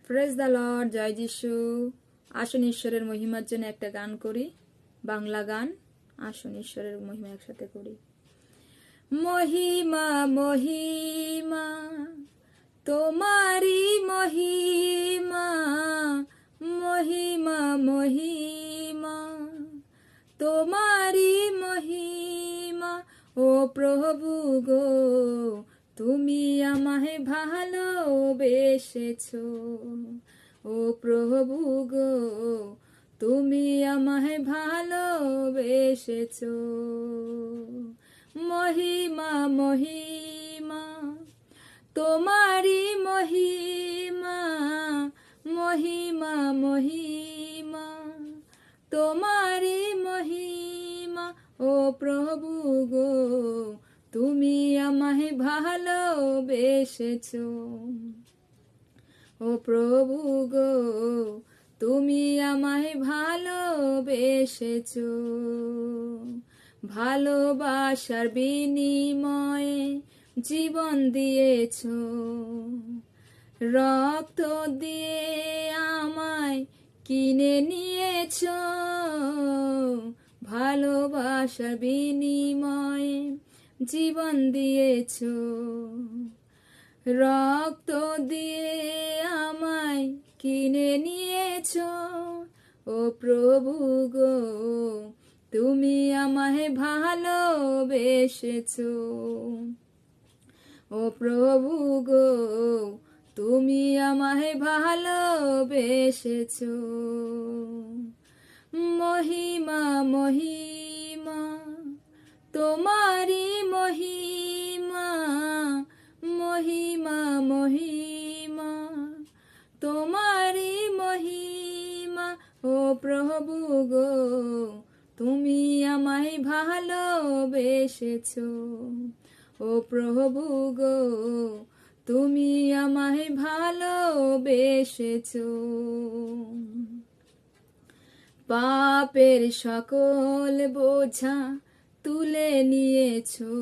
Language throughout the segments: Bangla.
প্রেজ দ্য লর্ড, জয় যিশু। আসুন ঈশ্বরের মহিমার জন্য একটা গান করি, বাংলা গান। আসুন ঈশ্বরের মহিমা একসাথে করি। মহিমা মহিমা তোমারি মহিমা, মহিমা মহিমা তোমারি মহিমা। ও প্রভু গো, তুমি আমায় ভালোবেসেছো। ও প্রভু গো, তুমি আমায় ভালোবেসেছো। মহিমা মহিমা তোমারি মহিমা, মহিমা মহিমা তোমারি মহিমা। ও প্রভু গো, তুমি আমায় ভালোবেসেছো। ও প্রভু গো, তুমি আমায় ভালোবেসেছো। ভালোবাসার বিনিময়ে জীবন দিয়েছো, রক্ত দিয়ে আমায় কিনে নিয়েছো। ভালোবাসার বিনিময়ে জীবন দিয়েছো, রক্ত দিয়ে আমায় কিনে নিয়েছো। ও প্রভু গো, তুমি আমায় ভালোবেসেছো। ও প্রভু গো, তুমি আমায় ভালোবেসেছো। মহিমা মহিমা তোমারি মহিমা, মহিমা মহিমা তোমারি মহিমা। ও প্রভু গো, তুমি আমায় ভালোবেসেছো। ও প্রভু গো, তুমি আমায় ভালোবেসেছো। পাপের সকল বোঝা তুলে নিয়েছো,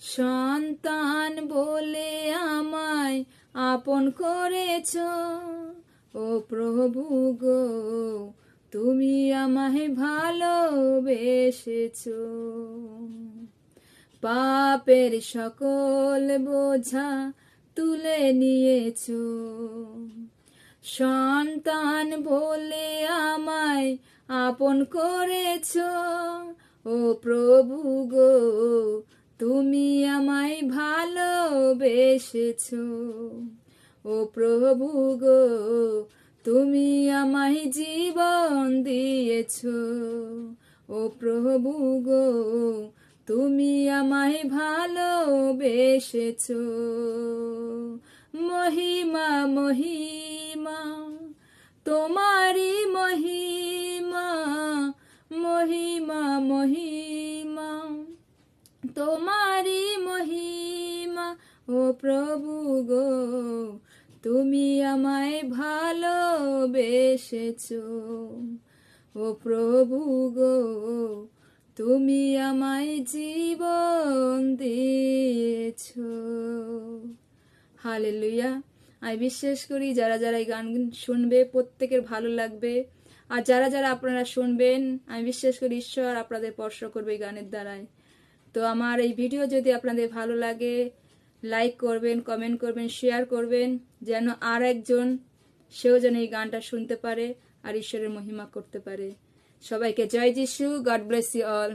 সন্তান বলে আমায় আপন করেছো। ও প্রভু গো, তুমি আমায় ভালোবেসেছো। পাপের সকল বোঝা তুলে নিয়েছো, সন্তান বলে আমায় আপন করেছো। ও প্রভু গো, তুমি আমায় ভালোবেসেছো। ও প্রভু গো, তুমি আমায় জীবন দিয়েছো। ও প্রভু গো, তুমি আমায় ভালোবেসেছো। মহিমা মহিমা তোমারি মহিমা, মহিমা মহিমা তোমারি মহিমা। ও প্রভু গো, তুমি আমায় ভালোবেসেছো। ও প্রভু গো, তুমি আমায় জীবন দিয়েছো। হালেলুয়া। আমি বিশ্বাস করি যারা যারা এই গান শুনবে প্রত্যেকের ভালো লাগবে। আর যারা যারা আপনারা শুনবেন, আমি বিশ্বাস করি ঈশ্বর আপনাদের স্পর্শ করবে এই গানের দ্বারায়। তো আমার এই ভিডিও যদি আপনাদের ভালো লাগে, লাইক করবেন, কমেন্ট করবেন, শেয়ার করবেন, যেন আর একজন সেও যেন এই গানটা শুনতে পারে আর ঈশ্বরের মহিমা করতে পারে। সবাইকে জয় যিশু। God bless you all.